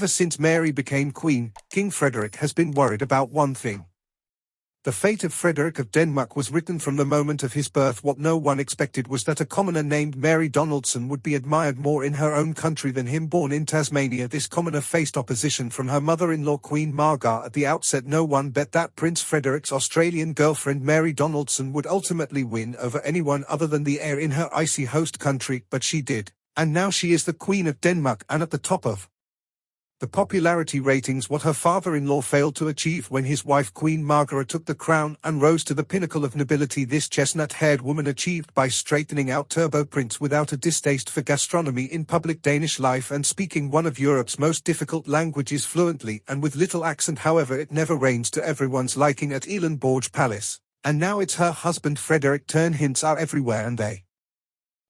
Ever since Mary became queen, King Frederick has been worried about one thing. The fate of Frederick of Denmark was written from the moment of his birth. What no one expected was that a commoner named Mary Donaldson would be admired more in her own country than him. Born in Tasmania, this commoner faced opposition from her mother-in-law Queen Margar. At the outset, no one bet that Prince Frederic's Australian girlfriend Mary Donaldson would ultimately win over anyone other than the heir in her icy host country, but she did, and now she is the Queen of Denmark and at the top of the popularity ratings, what her father-in-law failed to achieve when his wife Queen Margara took the crown and rose to the pinnacle of nobility. This chestnut-haired woman achieved by straightening out Turbo Prince without a distaste for gastronomy in public Danish life and speaking one of Europe's most difficult languages fluently and with little accent. However, it never rains to everyone's liking at aelan Borg Palace, and now it's her husband Frederick. Hints are everywhere and they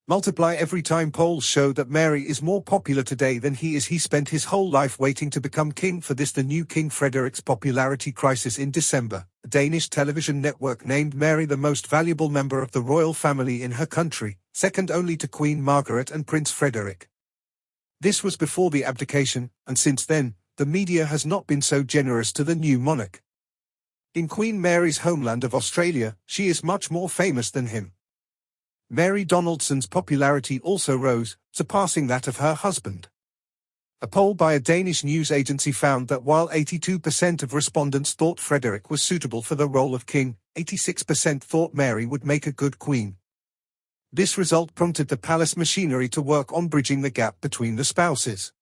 multiply every time. Polls show that Mary is more popular today than he is. He spent his whole life waiting to become king. For this, the new King Frederic's popularity crisis in December. A Danish television network named Mary the most valuable member of the royal family in her country, second only to Queen Margaret and Prince Frederick. This was before the abdication, and since then, the media has not been so generous to the new monarch. In Queen Mary's homeland of Australia, she is much more famous than him. Mary Donaldson's popularity also rose, surpassing that of her husband. A poll by a Danish news agency found that while 82% of respondents thought Frederick was suitable for the role of king, 86% thought Mary would make a good queen. This result prompted the palace machinery to work on bridging the gap between the spouses.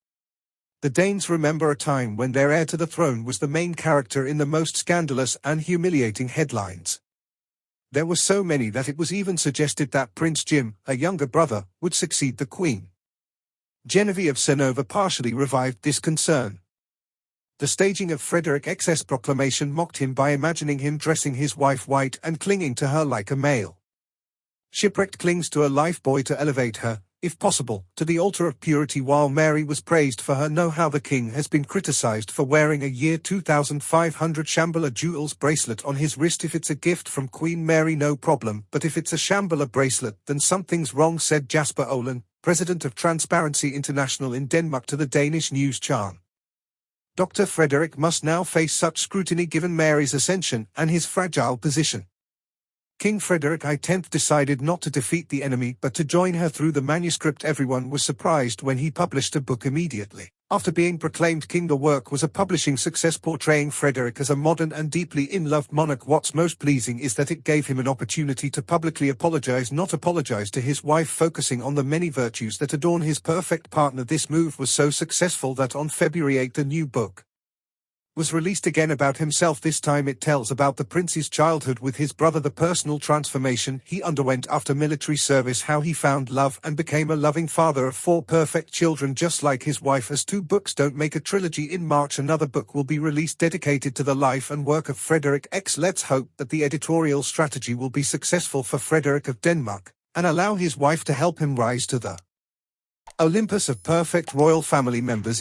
The Danes remember a time when their heir to the throne was the main character in the most scandalous and humiliating headlines. There were so many that it was even suggested that Prince Jim, a younger brother, would succeed the Queen. Genevieve of Senova partially revived this concern. The staging of Frederick's proclamation mocked him by imagining him dressing his wife white and clinging to her like a male. Shipwrecked clings to a lifebuoy to elevate her, if possible, to the altar of purity, while Mary was praised for her know-how. The king has been criticized for wearing a year 2500 Shambhala jewels bracelet on his wrist. If it's a gift from Queen Mary, no problem, but if it's a Shambhala bracelet, then something's wrong, said Jasper Aelan, president of Transparency International in Denmark, to the Danish news channel. Dr. Frederick must now face such scrutiny given Mary's ascension and his fragile position. King Frederick X decided not to defeat the enemy but to join her through the manuscript. Everyone was surprised when he published a book immediately after being proclaimed king. The work was a publishing success, portraying Frederick as a modern and deeply in-love monarch. What's most pleasing is that it gave him an opportunity to publicly apologize, not apologize to his wife, focusing on the many virtues that adorn his perfect partner. This move was so successful that on February 8 the new book was released again about himself. This time it tells about the prince's childhood with his brother, the personal transformation he underwent after military service, how he found love and became a loving father of 4 perfect children just like his wife. As 2 books don't make a trilogy, in March another book will be released dedicated to the life and work of Frederick X. Let's hope that the editorial strategy will be successful for Frederick of Denmark and allow his wife to help him rise to the Olympus of perfect royal family members.